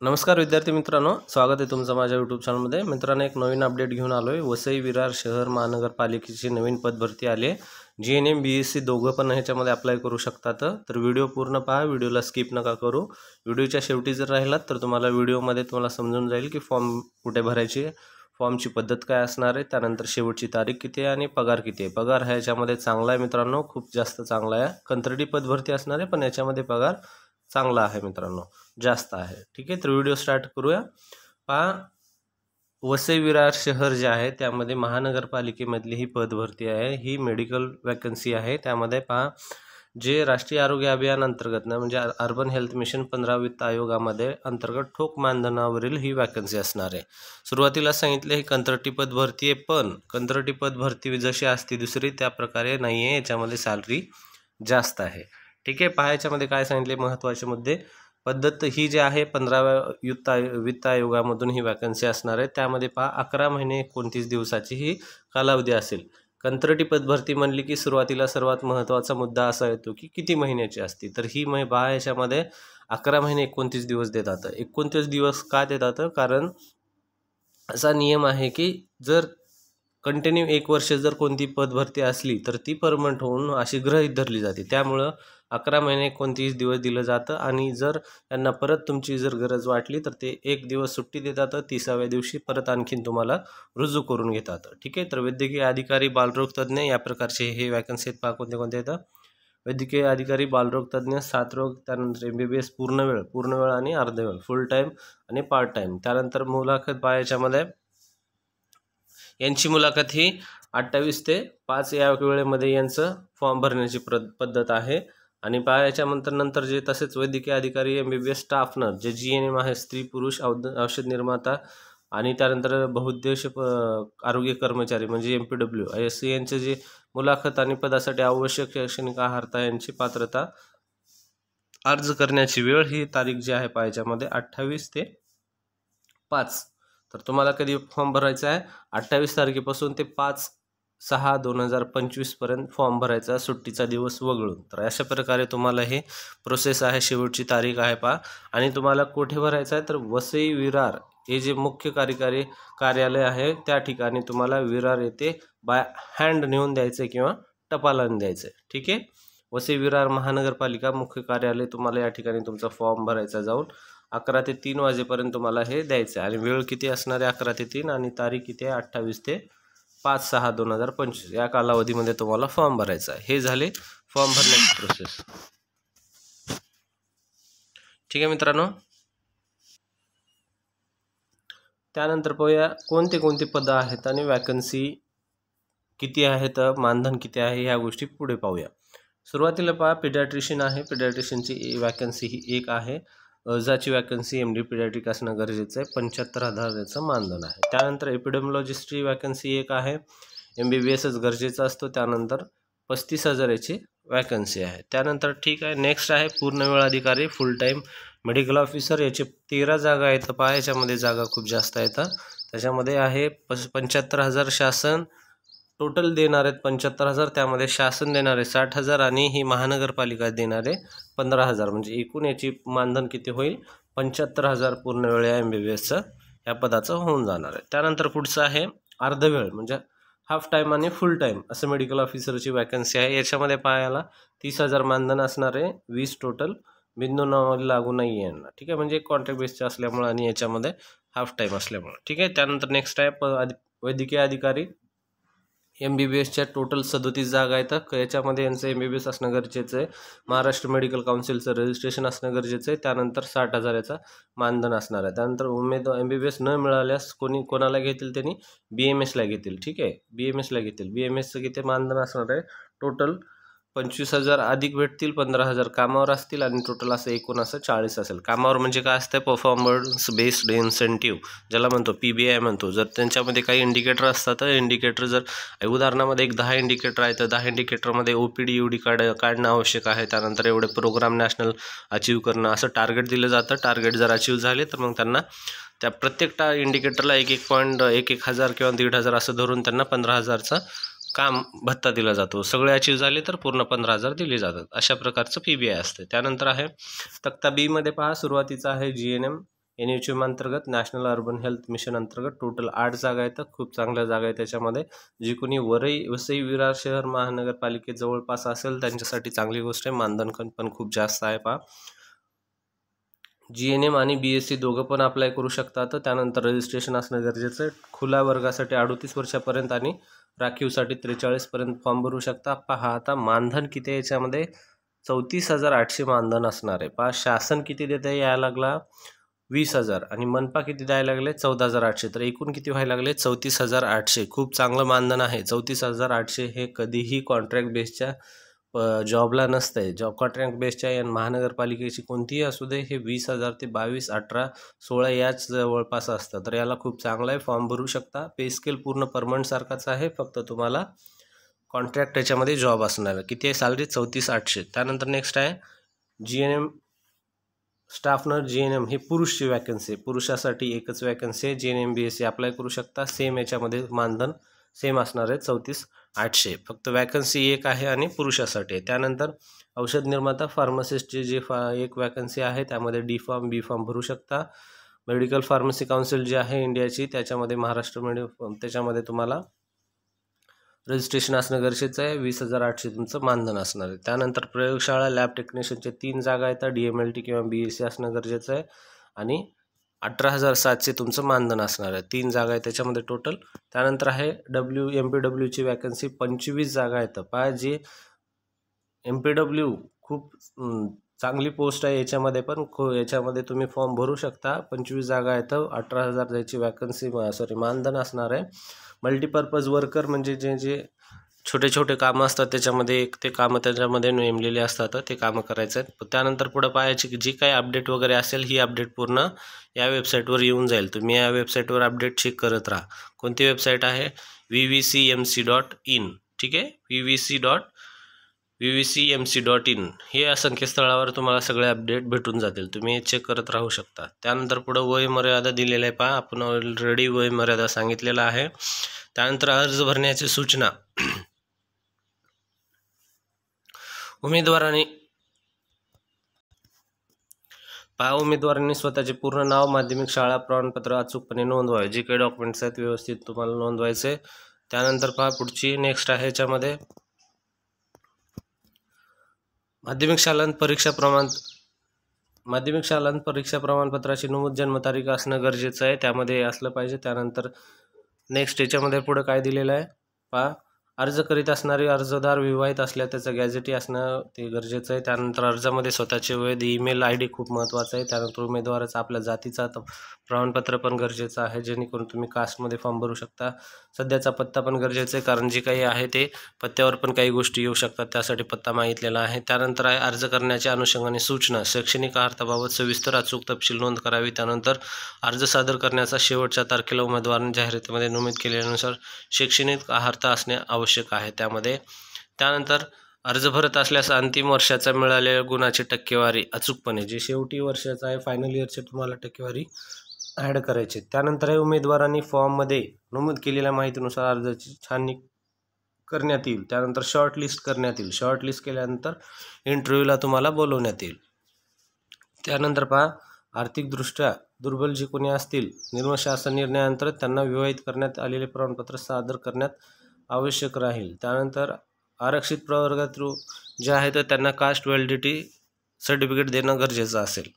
नमस्कार विद्यार्थी मित्रांनो, स्वागत आहे तुमचं माझ्या यूट्यूब चॅनलमध्ये। मित्रांनो, एक नवीन अपडेट घेऊन आलोय। वसई विरार शहर महानगरपालिकेची नवीन पदभरती आली आहे। जीएनएम बीएससी दोघं पण ह्याच्यामध्ये अप्लाय करू शकतात। तर व्हिडिओ पूर्ण पहा, व्हिडिओला स्किप नका करू। व्हिडिओच्या शेवटी जर राहिलात तर तुम्हाला व्हिडिओमध्ये तुम्हाला समजून जाईल की फॉर्म कुठे भरायची, फॉर्मची पद्धत काय असणार आहे, त्यानंतर शेवटची तारीख किती आहे आणि पगार किती आहे। पगार ह्याच्यामध्ये चांगला आहे मित्रांनो, खूप जास्त चांगला आहे। कंत्राटी पदभरती असणार आहे पण याच्यामध्ये पगार चांगला आहे मित्रांनो, जास्त आहे। ठीक आहे, तर व्हिडिओ स्टार्ट करूया। पहा, वसई विरार शहर जे आहे त्यामध्ये महानगरपालिकेमधली ही पदभरती आहे। ही मेडिकल वॅकन्सी आहे। त्यामध्ये पहा, जे राष्ट्रीय आरोग्य अभियान अंतर्गत ना म्हणजे अर्बन हेल्थ मिशन 15 वित्त आयोगामध्ये अंतर्गत ठोक मानधनावरील ही वॅकन्सी असणार आहे। सुरुवातीला सांगितले ही कंत्राटी पदभरती आहे, पण कंत्राटी पदभरती जशी असते दुसरी त्या प्रकारे नाही आहे, याच्यामध्ये सॅलरी जास्त आहे। ठीक आहे, पाहायच्यामध्ये काय सांगितले महत्त्वाचे मुद्दे। पद्धत ही जी आहे 15व्या वित्त आयोगामधून ही वॅकन्सी असणार आहे। त्यामध्ये पहा, 11 महिने 29 दिवसाची ही कालावधी असेल। कंत्राटी पदभरती म्हणली की सुरुवातीला सर्वात महत्त्वाचा मुद्दा असा येतो की किती महिन्याची असते। तर ही पहा, याच्यामध्ये 11 महिने 29 दिवस देतात। 29 दिवस का देतात? कारण असा नियम आहे की जर कंटिन्यू 1 वर्ष जर कोणती पदभरती असली तर ती परमनंट होऊन अशी गृहीत धरली जाते। त्यामुळं 11 महिने 29 दिवस दिलं जातं आणि जर त्यांना परत तुमची जर गरज वाटली तर ते 1 दिवस सुट्टी देतात। 30व्या दिवशी परत आणखीन तुम्हाला रुजू करून घेतात। ठीक आहे, तर वैद्यकीय अधिकारी, बालरोग तज्ज्ञ या प्रकारचे हे वॅकन्सी आहेत। पहा कोणते कोणते येतात। वैद्यकीय अधिकारी, बालरोग तज्ज्ञ, साथरोग, त्यानंतर MBBS पूर्ण वेळ आणि अर्धवेळ, फुल टाईम आणि पार्ट टाईम। त्यानंतर मुलाखत पहा, याच्यामध्ये यांची मुलाखत ही 28 ते 5 या वेळेमध्ये यांचं फॉर्म भरण्याची पद्धत आहे। आणि पहा, याच्यानंतर जे तसेच वैद्यकीय अधिकारी, MBBS स्टाफ नर्स, जे GNM आहे, स्त्री पुरुष औषध निर्माता, आणि त्यानंतर बहुउद्देश आरोग्य कर्मचारी म्हणजे MPW ISC यांचे जे मुलाखत आणि पदासाठी आवश्यक शैक्षणिक अर्हता यांची पात्रता अर्ज करण्याची वेळ ही तारीख जी आहे पाहायच्यामध्ये 28 ते 5। तर तुम्हाला कधी फॉर्म भरायचा आहे? 28 तारखेपासून ते 5/6/2025 पर्यंत फॉर्म भरायचा, सुट्टीचा दिवस वगळून। तर अशा प्रकारे तुम्हाला हे प्रोसेस आहे, शेवटची तारीख आहे पहा। आणि तुम्हाला कुठे भरायचं आहे तर वसई विरार हे जे मुख्य कार्यकारी कार्यालय आहे त्या ठिकाणी तुम्हाला विरार येथे बाय हँड नेऊन द्यायचं किंवा टपालाने द्यायचं। ठीक आहे, वसई विरार महानगरपालिका मुख्य कार्यालय तुम्हाला या ठिकाणी तुमचा फॉर्म भरायचा जाऊन 11 ते 3 वाजेपर्यंत तुम्हाला हे द्यायचं आहे। आणि वेळ किती असणार आहे? 11 ते 3 आणि तारीख किती आहे? 28 ते 5/6/2025 या कालावधीमध्ये तुम्हाला फॉर्म भरायचा आहे। हे झाले फॉर्म भरण्याची प्रोसेस। ठीक आहे मित्रांनो, त्यानंतर पाहूया कोणते कोणते पद आहेत आणि वॅकन्सी किती आहेत, मानधन किती आहे, ह्या गोष्टी पुढे पाहूया। सुरुवातीला पहा, पिडियाट्रिशियन आहे। पिडियाट्रिशियनची वॅकन्सी ही एक आहे। अर्जाची वॅकन्सी MD पिडियाट्रिक असणं गरजेचं आहे। 75,000 याचं मानधन आहे। त्यानंतर एपिडेमिओलॉजिस्टची वॅकन्सी एक आहे। MBBSच गरजेचा असतो। त्यानंतर 35,000 याची वॅकन्सी आहे। त्यानंतर ठीक आहे, नेक्स्ट आहे पूर्णवेळ अधिकारी, फुल टाईम मेडिकल ऑफिसर, याचे 13 जागा आहेत। पहा, याच्यामध्ये जागा खूप जास्त आहेत। त्याच्यामध्ये आहे 75,000 शासन टोटल देणार आहेत 75,000, त्यामध्ये शासन देणारे 60,000 आणि ही महानगरपालिका देणारे 15,000, म्हणजे एकूण याची मानधन किती होईल? 75,000 पूर्ण वेळ या MBBSचं या पदाचं होऊन जाणार आहे। त्यानंतर पुढचं आहे अर्धवेळ म्हणजे हाफ टाईम आणि फुल टाईम असं मेडिकल ऑफिसरची वॅकन्सी आहे। याच्यामध्ये पाहायला 30,000 मानधन असणार आहे, 20 टोटल, बिंदू नावाला लागू नाही आहे यांना। ठीक आहे, म्हणजे कॉन्ट्रॅक्ट बेसचे असल्यामुळे आणि याच्यामध्ये हाफ टाईम असल्यामुळे। ठीक आहे, त्यानंतर नेक्स्ट आहे वैद्यकीय अधिकारी, MBBSच्या टोटल 37 जागा आहेत। याच्यामध्ये यांचं MBBS असणं गरजेचं आहे। महाराष्ट्र मेडिकल काउन्सिलचं रजिस्ट्रेशन असणं गरजेचं आहे। त्यानंतर 60,000 याचा मानधन असणार आहे। त्यानंतर MBBS न मिळाल्यास कोणाला घेतील? त्यांनी BMSला घेतील। ठीक आहे, BMSला घेतील। BMSचं किती मानधन असणार आहे? टोटल 25,000 अधिक भेटतील, 15,000 कामावर असतील आणि टोटल असं एकूण असं 40 असेल। कामावर म्हणजे काय असतं? परफॉर्मन्स बेस्ड इन्सेंटिव्ह, ज्याला म्हणतो PBI म्हणतो। जर त्यांच्यामध्ये काही इंडिकेटर असतात, तर इंडिकेटर जर उदाहरणामध्ये 10 इंडिकेटर आहे तर 10 इंडिकेटरमध्ये OPD UD काढणं आवश्यक आहे। त्यानंतर एवढे प्रोग्राम नॅशनल अचीव करणं असं टार्गेट दिलं जातं। टार्गेट जर अचीव झाले तर मग त्यांना त्या प्रत्येक इंडिकेटरला 1 पॉईंट 1,000 किंवा 1,500 असं धरून त्यांना 15,000चा काम भत्ता दिला जातो। सगळे अचीव झाले तर पूर्ण 15,000 दिले जातात। अशा प्रकारचं PBI असते। त्यानंतर आहे तक्ता B मध्ये पहा, सुरुवातीचा आहे GNM NHM अंतर्गत नॅशनल अर्बन हेल्थ मिशन अंतर्गत टोटल 8 जागा आहेत. खूप चांगल्या जागा आहेत त्याच्यामध्ये. जी कोणी वसई विरार शहर महानगरपालिकेत जवळपास असेल त्यांच्यासाठी चांगली गोष्ट आहे. मानधन पण खूप जास्त आहे. पहा, GNM आणि BSc दोघं पण अप्लाय करू शकतात. त्यानंतर रजिस्ट्रेशन असणं गरजेचं आहे. खुल्या वर्गासाठी 38 वर्षापर्यंत आणि राखीवसाठी 43 पर्यंत फॉर्म भरू शकता. पहा आता मानधन किती आहे याच्यामध्ये, 34,800 मानधन असणार आहे. पहा, शासन किती देते यायला लागला 20,000 आणि मनपा किती द्यायला लागले 14,800. तर एकूण किती व्हायला लागले 34,800. खूप चांगलं मानधन आहे. 34,800 हे कधीही कॉन्ट्रॅक्ट बेसच्या जॉबला नसतंय. जॉब कॉन्ट्रॅक्ट बेसच्या या महानगरपालिकेची कोणतीही असू दे, हे 20,000 ते 22, 18, 16 याच जवळपास असतं. तर याला खूप चांगला आहे, फॉर्म भरू शकता. पे स्केल पूर्ण परमनंट सारखाच आहे, फक्त तुम्हाला कॉन्ट्रॅक्ट याच्यामध्ये जॉब असणार आहे. किती आहे सॅलरी 34,800. त्यानंतर नेक्स्ट आहे GNM स्टाफ नर्स. GNM ही पुरुषची वॅकन्सी आहे. पुरुषासाठी एकच वॅकन्सी आहे. GNM BSc अप्लाय करू शकता. सेम याच्यामध्ये मानधन सेम असणार आहे 34,800. फक्त वॅकन्सी एक आहे आणि पुरुषासाठी आहे. त्यानंतर औषध निर्माता फार्मासिस्टची जी एक वॅकन्सी आहे त्यामध्ये D फॉर्म B फॉर्म भरू शकता. मेडिकल फार्मसी काउन्सिल जी आहे इंडियाची त्याच्यामध्ये महाराष्ट्र त्याच्यामध्ये तुम्हाला रजिस्ट्रेशन असणं गरजेचं आहे. 20,800 तुमचं मानधन असणार आहे. त्यानंतर प्रयोगशाळा लॅब टेक्निशियनचे 3 जागा आहेत. DMLT किंवा BSc असणं गरजेचं आहे आणि 18,700 तुमचं मानधन असणार आहे. 3 जागा आहेत त्याच्यामध्ये टोटल. त्यानंतर आहे MPWची वॅकन्सी 25 जागा आहेत. पहा, जी MPW खूप चांगली पोस्ट आहे याच्यामध्ये पण याच्यामध्ये तुम्ही फॉर्म भरू शकता. 25 जागा आहेत. 18,000 द्यायची वॅकन्सी मानधन असणार आहे. मल्टीपर्पज वर्कर म्हणजे जे छोटे छोटे कामं असतात त्याच्यामध्ये ते कामं त्याच्यामध्ये नेमलेले असतात, ते कामं करायचं आहेत. त्यानंतर पुढं पाहायची की जी काही अपडेट वगैरे असेल ही अपडेट पूर्ण या वेबसाईटवर येऊन जाईल. तुम्ही या वेबसाईटवर अपडेट चेक करत राहा. कोणती वेबसाईट आहे vvcmc.in. ठीक आहे, vvcmc.in हे या संकेतस्थळावर तुम्हाला सगळे अपडेट भेटून जातील. तुम्ही चेक करत राहू शकता. त्यानंतर पुढं वय मर्यादा दिलेलं आहे. पहा, आपण ऑलरेडी वय मर्यादा सांगितलेला आहे. त्यानंतर अर्ज भरण्याची सूचना. उमेदवारांनी स्वतःचे पूर्ण नाव, माध्यमिक शाळा प्रमाणपत्र अचूकपणे नोंदवावे. जे काही डॉक्युमेंट्स आहेत व्यवस्थित तुम्हाला नोंदवायचे. त्यानंतर पहा पुढची नेक्स्ट आहे याच्यामध्ये माध्यमिक शालांत परीक्षा प्रमाणपत्राची नमूद जन्मतारीख असणं गरजेचं आहे, त्यामध्ये असलं पाहिजे. त्यानंतर नेक्स्ट याच्यामध्ये पुढं काय दिलेलं आहे पहा, अर्ज करीत असणारे अर्जदार विवाहित असल्या त्याचं गॅझेटी असणं ते गरजेचं आहे. त्यानंतर अर्जामध्ये स्वतःचे वय, ईमेल ID खूप महत्त्वाचं आहे. त्यानंतर उमेदवाराचा आपल्या जातीचा प्रमाणपत्र पण गरजेचं आहे, जेणेकरून तुम्ही कास्टमध्ये फॉर्म भरू शकता. सध्याचा पत्ता पण गरजेचा आहे, कारण जे काही आहे ते पत्त्यावर पण काही गोष्टी येऊ शकतात, त्यासाठी पत्ता मागितलेला आहे. त्यानंतर आहे अर्ज करण्याच्या अनुषंगाने सूचना. शैक्षणिक अर्थाबाबत सविस्तर अचूक तपशील नोंद करावी. त्यानंतर अर्ज सादर करण्याचा शेवटच्या तारखेला उमेदवारांनी जाहिरातीमध्ये नमूद केल्यानुसार शैक्षणिक अर्हता असणे आवश्यक आहे त्यामध्ये. त्यानंतर अर्ज भरत असल्यास अंतिम वर्षाचा मिळालेल्या गुणाची टक्केवारी अचूकपणे, जे शेवटी वर्षाचा आहे फायनल इयरची तुम्हाला टक्केवारी ॲड करायची. त्यानंतर हे उमेदवारांनी फॉर्ममध्ये नमूद केलेल्या माहितीनुसार अर्जाची छाननी करण्यात येईल. त्यानंतर शॉर्टलिस्ट करण्यात येईल. शॉर्टलिस्ट केल्यानंतर इंटरव्ह्यूला तुम्हाला बोलवण्यात येईल. त्यानंतर पहा, आर्थिकदृष्ट्या दुर्बल जे कोणी असतील शासन निर्णयानंतर त्यांना विवाहित करण्यात आलेले प्रमाणपत्र सादर करण्यात आवश्यक राहील. त्यानंतर आरक्षित प्रवर्गात जे आहे तर त्यांना कास्ट व्हॅलिडिटी सर्टिफिकेट देणं गरजेचं असेल.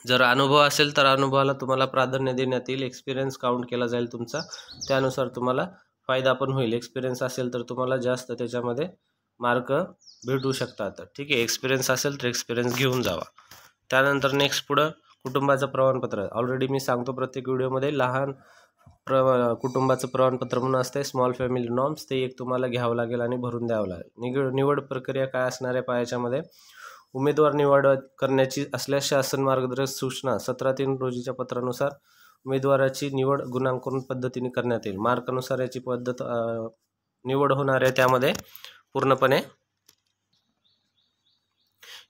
जर अनुभव असेल तर अनुभवाला तुम्हाला प्राधान्य देण्यात येईल. एक्सपिरियन्स काउंट केला जाईल तुमचा, त्यानुसार तुम्हाला फायदा पण होईल. एक्सपिरियन्स असेल तर तुम्हाला जास्त त्याच्यामध्ये मार्क भेटू शकतात. ठीक आहे, एक्सपिरियन्स असेल तर एक्सपिरियन्स घेऊन जावा. त्यानंतर नेक्स्ट पुढं कुटुंबाचं प्रमाणपत्र. ऑलरेडी मी सांगतो प्रत्येक व्हिडिओमध्ये, लहान कुटुंबाचं प्रमाणपत्र म्हणून असते स्मॉल फॅमिली नॉर्म्स, ते एक तुम्हाला घ्यावं लागेल आणि भरून द्यावं लागेल. निवड प्रक्रिया काय असणार आहे पायाच्यामध्ये, उमेदवार निवड करण्याची असल्यास शासन मार्गदर्शक सूचना 17/3 रोजीच्या पत्रानुसार उमेदवाराची निवड गुणांकन पद्धतीने करण्यात येईल. मार्कानुसार याची पद्धत निवड होणार आहे. त्यामध्ये पूर्णपणे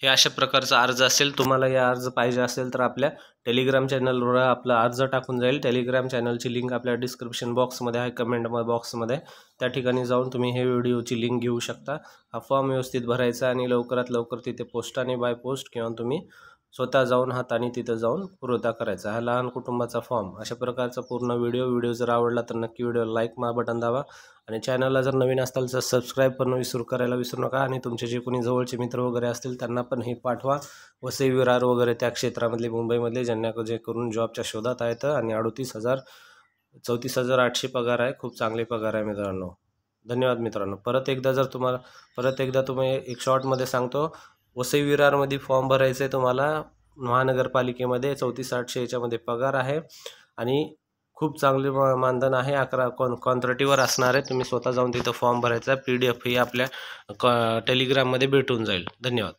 हे अशा प्रकारचा अर्ज असेल. तुम्हाला या अर्ज पाहिजे असेल तर आपल्या टेलिग्राम चॅनलवर आपला अर्ज टाकून जाईल. टेलिग्राम चॅनलची लिंक आपल्या डिस्क्रिप्शन बॉक्समध्ये आहे, कमेंट बॉक्समध्ये. त्या ठिकाणी जाऊन तुम्ही हे व्हिडिओची लिंक घेऊ शकता. हा फॉर्म व्यवस्थित भरायचा आणि लवकरात लवकर तिथे पोस्टाने बाय पोस्ट किंवा तुम्ही स्वतः जाऊन हाताने तिथं जाऊन पुरवठा करायचा. हा लहान कुटुंबाचा फॉर्म. अशा प्रकारचा पूर्ण व्हिडिओ जर आवडला तर नक्की व्हिडिओला लाईक बटन दाबा आणि चॅनलला जर नवीन असाल तर सबस्क्राईब करणं विसरू नका. आणि तुमचे जे कोणी जवळचे मित्र वगैरे असतील त्यांना पण हे पाठवा. वसई विरार वगैरे त्या क्षेत्रामधले, मुंबईमधले, ज्यांना जे करून जॉबच्या शोधात आहेत. आणि 34,800 पगार आहे. खूप चांगले पगार आहे मित्रांनो. धन्यवाद मित्रांनो. परत एकदा तुम्ही एक शॉर्टमध्ये सांगतो. वसई विरारमध्ये फॉर्म भरायचं आहे तुम्हाला. महानगरपालिकेमध्ये 34,800 याच्यामध्ये पगार आहे आणि खूप चांगले मानधन आहे. 11 कॉन्ट्रॅक्टीवर असणार आहे. तुम्ही स्वतः जाऊन तिथं फॉर्म भरायचा. PDF ही आपल्या टेलिग्राममध्ये भेटून जाईल. धन्यवाद.